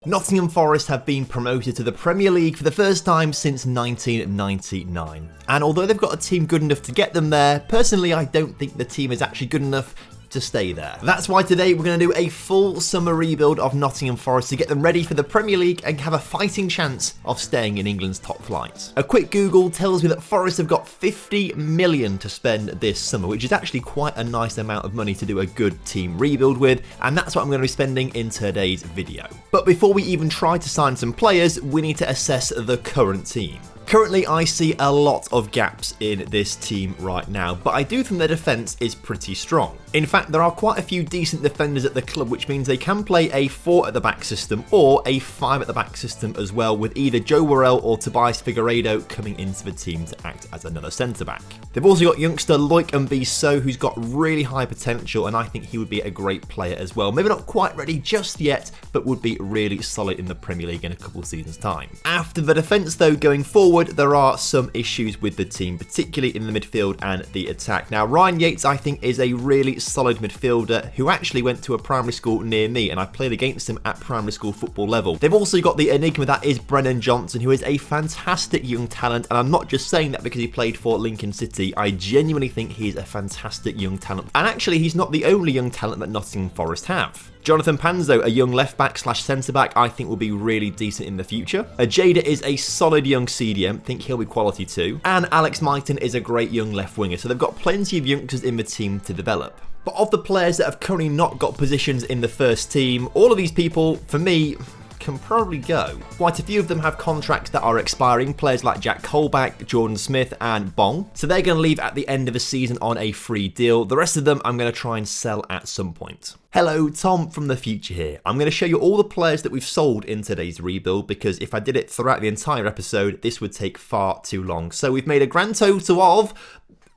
Nottingham Forest have been promoted to the Premier League for the first time since 1999. And although they've got a team good enough to get them there, personally I don't think the team is actually good enough to stay there. That's why today we're going to do a full summer rebuild of Nottingham Forest to get them ready for the Premier League and have a fighting chance of staying in England's top flight. A quick Google tells me that Forest have got 50 million to spend this summer, which is actually quite a nice amount of money to do a good team rebuild with, and that's what I'm going to be spending in today's video. But before we even try to sign some players, we need to assess the current team. Currently, I see a lot of gaps in this team right now, but I do think their defence is pretty strong. In fact, there are quite a few decent defenders at the club, which means they can play a 4 at the back system or a 5 at the back system as well, with either Joe Worrell or Tobias Figueiredo coming into the team to act as another centre-back. They've also got youngster Loic Mbiso, who's got really high potential, and I think he would be a great player as well. Maybe not quite ready just yet, but would be really solid in the Premier League in a couple of seasons' time. After the defence, though, going forward, there are some issues with the team, particularly in the midfield and the attack. Now, Ryan Yates, I think, is a really solid midfielder who actually went to a primary school near me, and I played against him at primary school football level. They've also got the enigma that is Brennan Johnson, who is a fantastic young talent, and I'm not just saying that because he played for Lincoln City. I genuinely think he's a fantastic young talent, and actually he's not the only young talent that Nottingham Forest have. Jonathan Panzo, a young left-back / centre-back, I think will be really decent in the future. Jada is a solid young CDM, think he'll be quality too. And Alex Mighton is a great young left-winger, so they've got plenty of youngsters in the team to develop. But of the players that have currently not got positions in the first team, all of these people, for me, can probably go. Quite a few of them have contracts that are expiring, players like Jack Colback, Jordan Smith and Bong. So they're going to leave at the end of the season on a free deal. The rest of them I'm going to try and sell at some point. Hello, Tom from the future here. I'm going to show you all the players that we've sold in today's rebuild, because if I did it throughout the entire episode, this would take far too long. So we've made a grand total of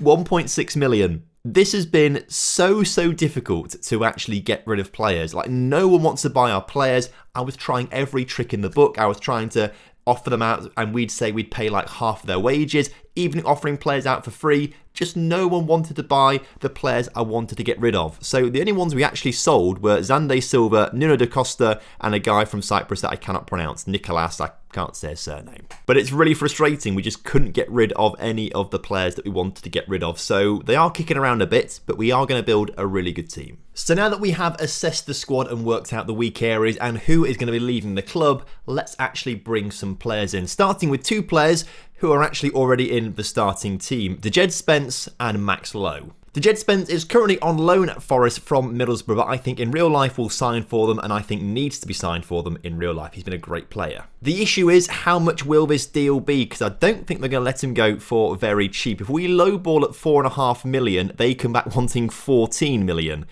1.6 million. This has been so difficult to actually get rid of players. Like, no one wants to buy our players. I was trying every trick in the book. I was trying to offer them out, and we'd say we'd pay like half of their wages, even offering players out for free. Just no one wanted to buy the players I wanted to get rid of. So the only ones we actually sold were Zande Silva, Nuno da Costa, and a guy from Cyprus that I cannot pronounce, Nicolas, I can't say his surname. But it's really frustrating. We just couldn't get rid of any of the players that we wanted to get rid of. So they are kicking around a bit, but we are going to build a really good team. So now that we have assessed the squad and worked out the weak areas and who is going to be leaving the club, let's actually bring some players in, starting with 2 players who are actually already in the starting team, Dejed Spence and Max Lowe. Dejed Spence is currently on loan at Forest from Middlesbrough, but I think in real life will sign for them, and I think needs to be signed for them in real life. He's been a great player. The issue is, how much will this deal be? Because I don't think they're going to let him go for very cheap. If we lowball at 4.5 million, they come back wanting 14 million.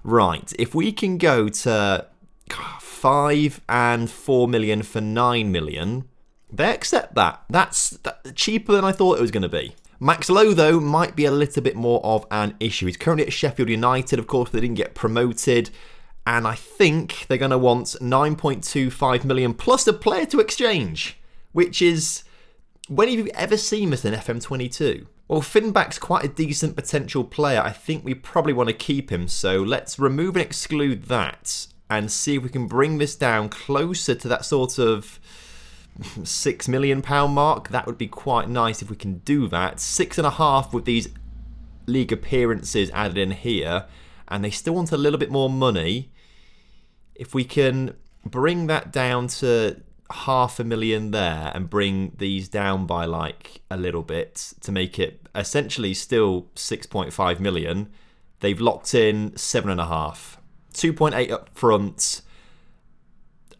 Right, if we can go to 5 and 4 million for 9 million, they accept that. That's cheaper than I thought it was going to be. Max Lowe, though, might be a little bit more of an issue. He's currently at Sheffield United. Of course, they didn't get promoted. And I think they're going to want 9.25 million plus a player to exchange, which is, when have you ever seen this in FM22? Well, Finback's quite a decent potential player. I think we probably want to keep him. So let's remove and exclude that and see if we can bring this down closer to that sort of £6 million mark. That would be quite nice if we can do that. 6.5 with these league appearances added in here, and they still want a little bit more money. If we can bring that down to 500,000 there and bring these down by like a little bit to make it essentially still 6.5 million, they've locked in 7.5, 2.8 up front.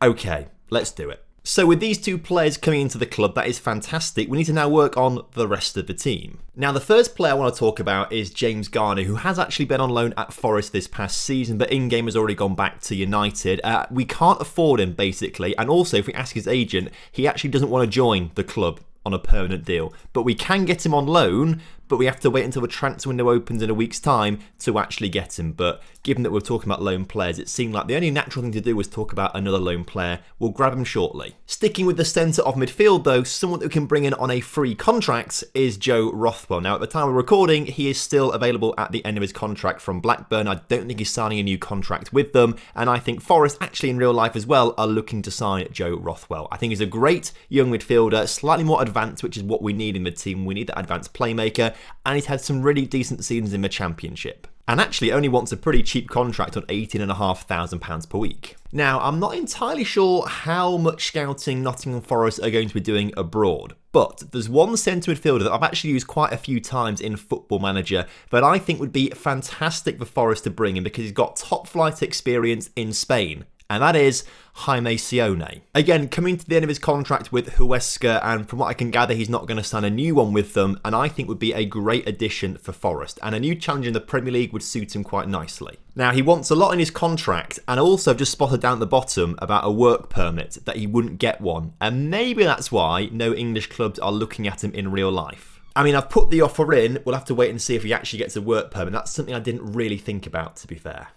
Okay, let's do it. So with these 2 players coming into the club, that is fantastic. We need to now work on the rest of the team. Now, the first player I want to talk about is James Garner, who has actually been on loan at Forest this past season, but in-game has already gone back to United. We can't afford him, basically. And also, if we ask his agent, he actually doesn't want to join the club on a permanent deal. But we can get him on loan, but we have to wait until the transfer window opens in a week's time to actually get him. But given that we're talking about loan players, it seemed like the only natural thing to do was talk about another loan player. We'll grab him shortly. Sticking with the centre of midfield though, someone that we can bring in on a free contract is Joe Rothwell. Now at the time of recording, he is still available at the end of his contract from Blackburn. I don't think he's signing a new contract with them, and I think Forest actually in real life as well are looking to sign Joe Rothwell. I think he's a great young midfielder, slightly more advanced, which is what we need in the team. We need that advanced playmaker, and he's had some really decent seasons in the Championship. And actually only wants a pretty cheap contract on £18,500 per week. Now, I'm not entirely sure how much scouting Nottingham Forest are going to be doing abroad, but there's one centre midfielder that I've actually used quite a few times in Football Manager that I think would be fantastic for Forest to bring in because he's got top flight experience in Spain. And that is Jaime Sione. Again, coming to the end of his contract with Huesca, and from what I can gather, he's not going to sign a new one with them, and I think would be a great addition for Forest, and a new challenge in the Premier League would suit him quite nicely. Now, he wants a lot in his contract, and also I've just spotted down at the bottom about a work permit, that he wouldn't get one, and maybe that's why no English clubs are looking at him in real life. I mean, I've put the offer in. We'll have to wait and see if he actually gets a work permit. That's something I didn't really think about, to be fair.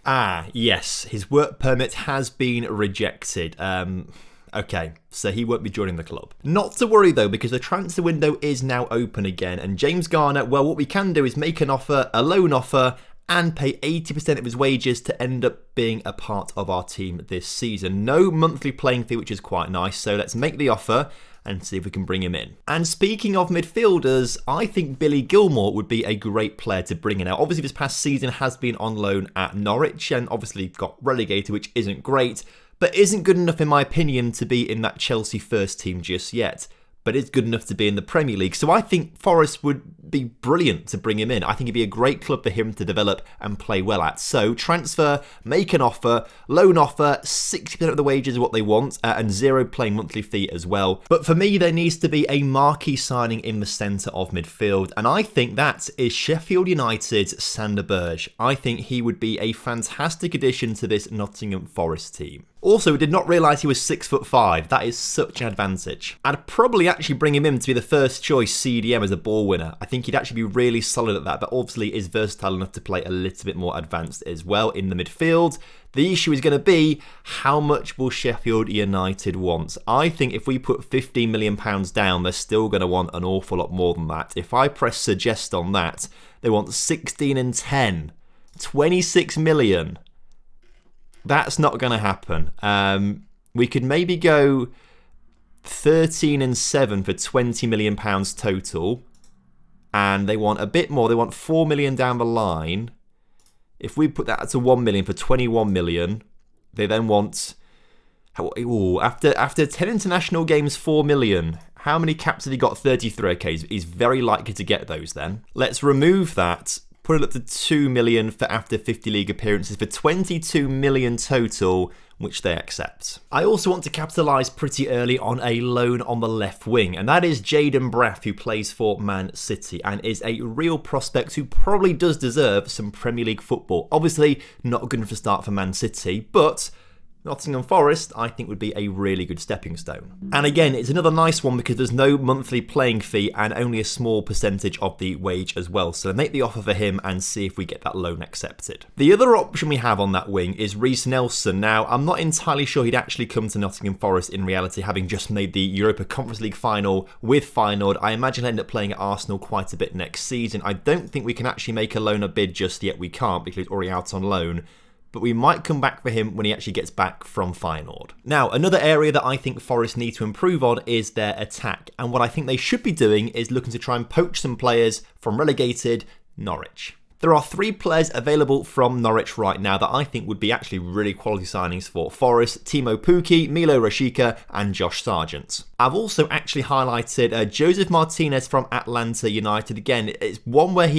Yes, his work permit has been rejected. Okay, so he won't be joining the club. Not to worry though, because the transfer window is now open again, and James Garner, well, what we can do is make an offer, a loan offer, and pay 80% of his wages to end up being a part of our team this season. No monthly playing fee, which is quite nice, so let's make the offer and see if we can bring him in. And speaking of midfielders, I think Billy Gilmour would be a great player to bring in. Now, obviously this past season has been on loan at Norwich and obviously got relegated, which isn't great, but isn't good enough in my opinion to be in that Chelsea first team just yet. But is good enough to be in the Premier League. So I think Forest would be brilliant to bring him in. I think it'd be a great club for him to develop and play well at. So transfer, make an offer, loan offer, 60% of the wages is what they want, and zero playing monthly fee as well. But for me, there needs to be a marquee signing in the centre of midfield, and I think that is Sheffield United's Sander Berge. I think he would be a fantastic addition to this Nottingham Forest team. Also, did not realise he was 6'5". That is such an advantage. I'd probably actually bring him in to be the first choice CDM as a ball winner. I think he'd actually be really solid at that, but obviously is versatile enough to play a little bit more advanced as well in the midfield. The issue is going to be, how much will Sheffield United want? I think if we put £15 million down, they're still going to want an awful lot more than that. If I press suggest on that, they want 16 and 10, 26 million. That's not going to happen. We could maybe go 13 and 7 for £20 million total. And they want a bit more. They want 4 million down the line. If we put that to 1 million for 21 million, they then want... after 10 international games, 4 million. How many caps have he got? 33. Okay, he's very likely to get those then. Let's remove that. Put it up to 2 million for after 50 league appearances for 22 million total, which they accept. I also want to capitalise pretty early on a loan on the left wing, and that is Jayden Braff, who plays for Man City and is a real prospect who probably does deserve some Premier League football. Obviously, not good enough to start for Man City, but Nottingham Forest, I think, would be a really good stepping stone. And again, it's another nice one because there's no monthly playing fee and only a small percentage of the wage as well. So make the offer for him and see if we get that loan accepted. The other option we have on that wing is Rhys Nelson. Now, I'm not entirely sure he'd actually come to Nottingham Forest in reality, having just made the Europa Conference League final with Feyenoord. I imagine he'll end up playing at Arsenal quite a bit next season. I don't think we can actually make a loaner bid just yet. We can't because he's already out on loan. But we might come back for him when he actually gets back from Feyenoord. Now, another area that I think Forest need to improve on is their attack. And what I think they should be doing is looking to try and poach some players from relegated Norwich. There are 3 players available from Norwich right now that I think would be actually really quality signings for Forest: Timo Pukki, Milo Rashica and Josh Sargent. I've also actually highlighted Joseph Martinez from Atlanta United. Again, it's one where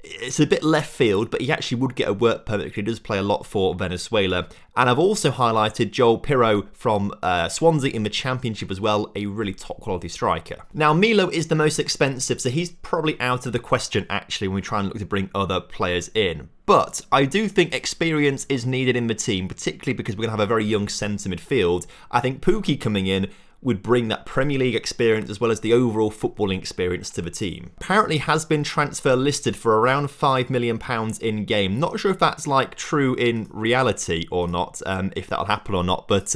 it's a bit left field, but he actually would get a work permit because he does play a lot for Venezuela. And I've also highlighted Joel Pirro from Swansea in the Championship as well, a really top quality striker. Now, Milo is the most expensive, so he's probably out of the question actually when we try and look to bring other players in. But I do think experience is needed in the team, particularly because we're going to have a very young centre midfield. I think Pukki coming in would bring that Premier League experience as well as the overall footballing experience to the team. Apparently has been transfer listed for around £5 million in game. Not sure if that's like true in reality or not, if that'll happen or not, but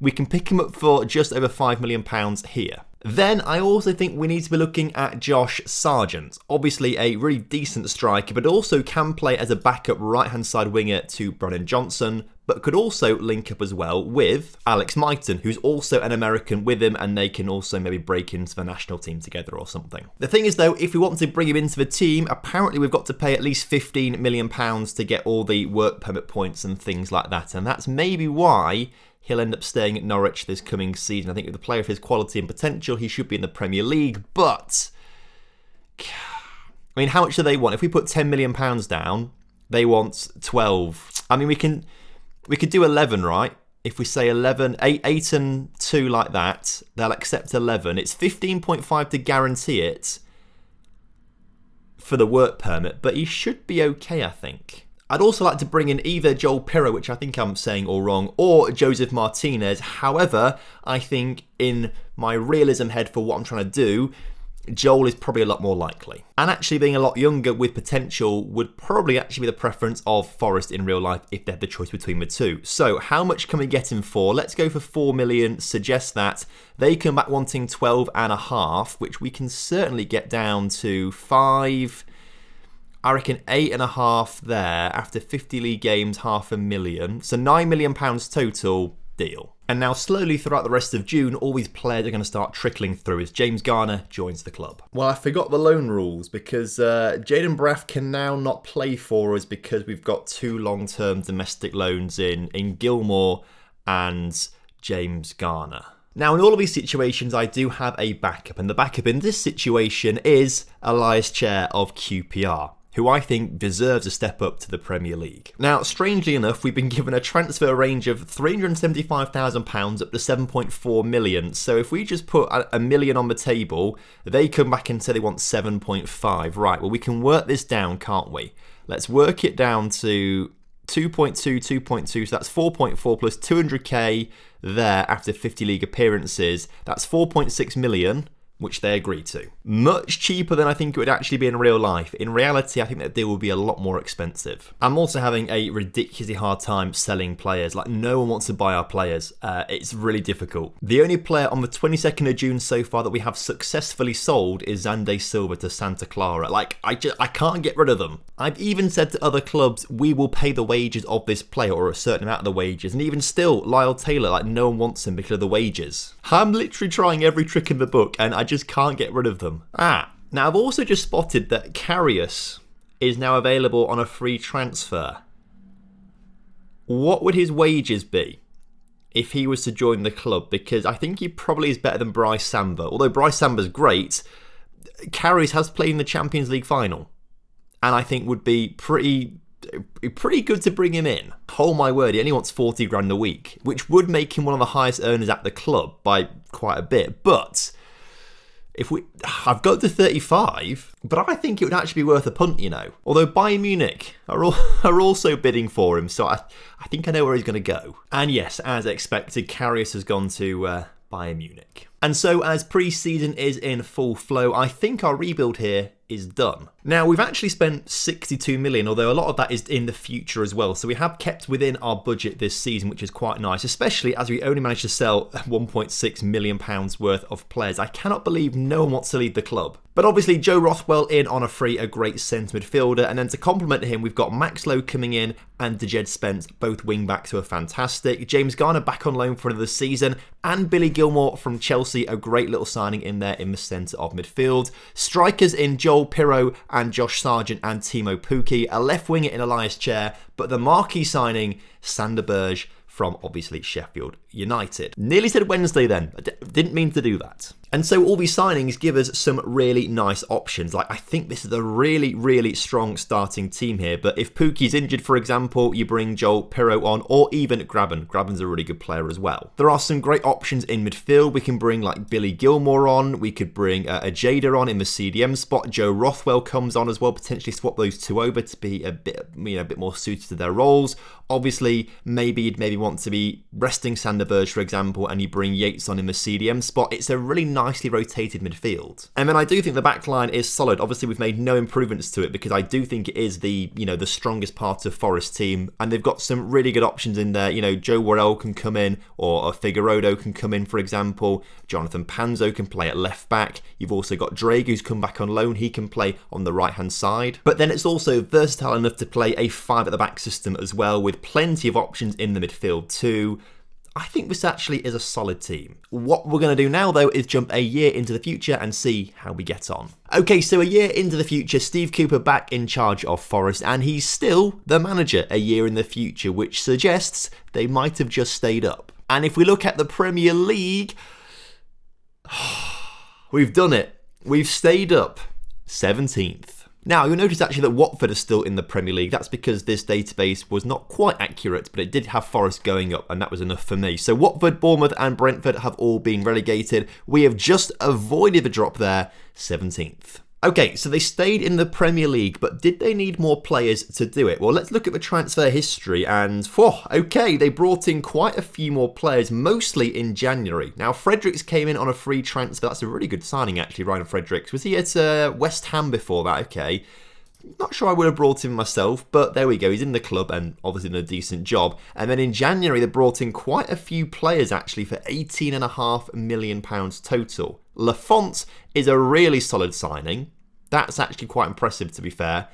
we can pick him up for just over £5 million here. Then I also think we need to be looking at Josh Sargent. Obviously a really decent striker, but also can play as a backup right-hand side winger to Brennan Johnson, but could also link up as well with Alex Mighton, who's also an American with him, and they can also maybe break into the national team together or something. The thing is though, if we want to bring him into the team, apparently we've got to pay at least £15 million to get all the work permit points and things like that, and that's maybe why he'll end up staying at Norwich this coming season. I think with the player of his quality and potential, he should be in the Premier League, but I mean, how much do they want? If we put £10 million down, they want 12. I mean, we could do 11, right? If we say 11, 8 and 2 like that, they'll accept 11. It's 15.5 to guarantee it for the work permit, but he should be okay, I think. I'd also like to bring in either Joel Pirro, which I think I'm saying all wrong, or Joseph Martinez. However, I think in my realism head for what I'm trying to do, Joel is probably a lot more likely. And actually being a lot younger with potential would probably actually be the preference of Forest in real life if they had the choice between the two. So how much can we get him for? Let's go for 4 million, suggest that. They come back wanting 12.5, which we can certainly get down to 5. I reckon 8.5 there after 50 league games, £500,000. So £9 million total, deal. And now slowly throughout the rest of June, all these players are going to start trickling through as James Garner joins the club. Well, I forgot the loan rules because Jayden Braff can now not play for us because we've got 2 long-term domestic loans in Gilmour and James Garner. Now, in all of these situations, I do have a backup, and the backup in this situation is Elias Chair of QPR, who I think deserves a step up to the Premier League. Now, strangely enough, we've been given a transfer range of £375,000 up to 7.4 million. So if we just put a million on the table, they come back and say they want 7.5. Right, well, we can work this down, can't we? Let's work it down to 2.2, so that's 4.4 plus 200k there after 50 league appearances. That's 4.6 million. Which they agree to. Much cheaper than I think it would actually be in real life. In reality, I think that deal will be a lot more expensive. I'm also having a ridiculously hard time selling players. Like, no one wants to buy our players. It's really difficult. The only player on the 22nd of June so far that we have successfully sold is Xande Silva to Santa Clara. Like, I can't get rid of them. I've even said to other clubs, we will pay the wages of this player or a certain amount of the wages. And even still, Lyle Taylor, like, no one wants him because of the wages. I'm literally trying every trick in the book and I just can't get rid of them. Now I've also just spotted that Karius is now available on a free transfer. What would his wages be if he was to join the club? Because I think he probably is better than Bryce Samba. Although Bryce Samba's great, Karius has played in the Champions League final and I think would be pretty good to bring him in. Oh my word, he only wants 40 grand a week, which would make him one of the highest earners at the club by quite a bit. But I've got to 35, but I think it would actually be worth a punt, you know. Although Bayern Munich are also bidding for him, so I think I know where he's going to go. And yes, as expected, Karius has gone to Bayern Munich. And so as pre-season is in full flow, I think our rebuild here is done. Now, we've actually spent 62 million, although a lot of that is in the future as well. So we have kept within our budget this season, which is quite nice, especially as we only managed to sell £1.6 million worth of players. I cannot believe no one wants to leave the club. But obviously, Joe Rothwell in on a free, a great centre midfielder. And then to complement him, we've got Max Lowe coming in and Dejed Spence, both wing-backs who are fantastic. James Garner back on loan for another season. And Billy Gilmour from Chelsea, a great little signing in there in the centre of midfield. Strikers in Joel Pirro and Josh Sargent and Timo Pukki. A left winger in Elias Chair. But the marquee signing, Sander Berge from obviously Sheffield United. Nearly said Wednesday then. I didn't mean to do that. And so all these signings give us some really nice options. Like, I think this is a really, really strong starting team here. But if Pukki's injured, for example, you bring Joel Pirro on, or even Graben. Graben's a really good player as well. There are some great options in midfield. We can bring like Billy Gilmour on. We could bring a Jada on in the CDM spot. Joe Rothwell comes on as well. Potentially swap those two over to be a bit more suited to their roles. Obviously, maybe you'd want to be resting Sander Berge, for example, and you bring Yates on in the CDM spot, it's a really nicely rotated midfield. And then I do think the back line is solid. Obviously, we've made no improvements to it because I do think it is the strongest part of Forest team, and they've got some really good options in there. Joe Worrell can come in, or Figueiredo can come in, for example. Jonathan Panzo can play at left back. You've also got Drake, who's come back on loan. He can play on the right-hand side. But then it's also versatile enough to play a 5-at-the-back system as well, with plenty of options in the midfield too. I think this actually is a solid team. What we're going to do now, though, is jump a year into the future and see how we get on. Okay, so a year into the future, Steve Cooper back in charge of Forest, and he's still the manager a year in the future, which suggests they might have just stayed up. And if we look at the Premier League, we've done it. We've stayed up 17th. Now, you'll notice actually that Watford is still in the Premier League. That's because this database was not quite accurate, but it did have Forest going up, and that was enough for me. So Watford, Bournemouth and Brentford have all been relegated. We have just avoided a drop there, 17th. Okay, so they stayed in the Premier League, but did they need more players to do it? Well, let's look at the transfer history, and okay, they brought in quite a few more players, mostly in January. Now, Fredericks came in on a free transfer. That's a really good signing, actually, Ryan Fredericks. Was he at West Ham before that? Okay. Not sure I would have brought him myself, but there we go. He's in the club and obviously done a decent job. And then in January, they brought in quite a few players, actually, for £18.5 million total. Lafont is a really solid signing. That's actually quite impressive, to be fair.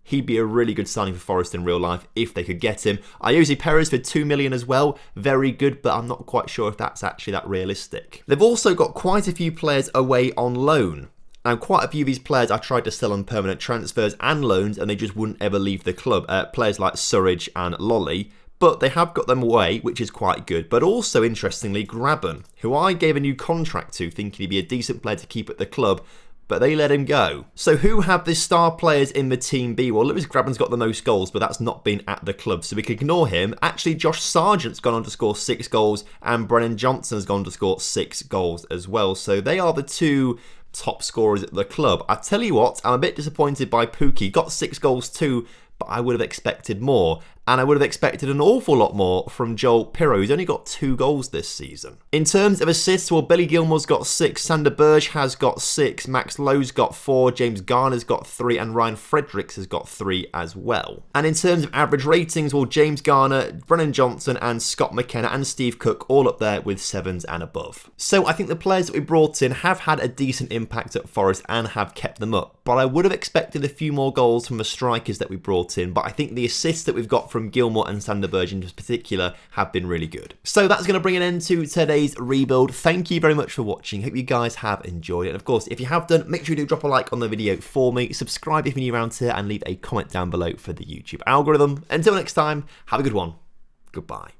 He'd be a really good signing for Forest in real life if they could get him. Ayoze Perez for £2 million as well. Very good, but I'm not quite sure if that's actually that realistic. They've also got quite a few players away on loan. Now, quite a few of these players I tried to sell on permanent transfers and loans, and they just wouldn't ever leave the club. Players like Surridge and Lolly. But they have got them away, which is quite good. But also, interestingly, Graben, who I gave a new contract to, thinking he'd be a decent player to keep at the club, but they let him go. So who have the star players in the team be? Well, Lewis Graben's got the most goals, but that's not been at the club, so we can ignore him. Actually, Josh Sargent's gone on to score 6 goals, and Brennan Johnson's gone on to score 6 goals as well. So they are the two top scorers at the club. I tell you what, I'm a bit disappointed by Pookie. Got 6 goals too, but I would have expected more. And I would have expected an awful lot more from Joel Pirro, who's only got 2 goals this season. In terms of assists, well, Billy Gilmore's got 6, Sander Berge has got 6, Max Lowe's got 4, James Garner's got 3, and Ryan Fredericks has got 3 as well. And in terms of average ratings, well, James Garner, Brennan Johnson, and Scott McKenna and Steve Cook all up there with 7s and above. So I think the players that we brought in have had a decent impact at Forest and have kept them up. But I would have expected a few more goals from the strikers that we brought in, but I think the assists that we've got from Gilmore and Sander Berge in particular have been really good. So that's going to bring an end to today's rebuild. Thank you very much for watching. Hope you guys have enjoyed it. And of course, if you have done, make sure you do drop a like on the video for me. Subscribe if you're new around here and leave a comment down below for the YouTube algorithm. Until next time, have a good one. Goodbye.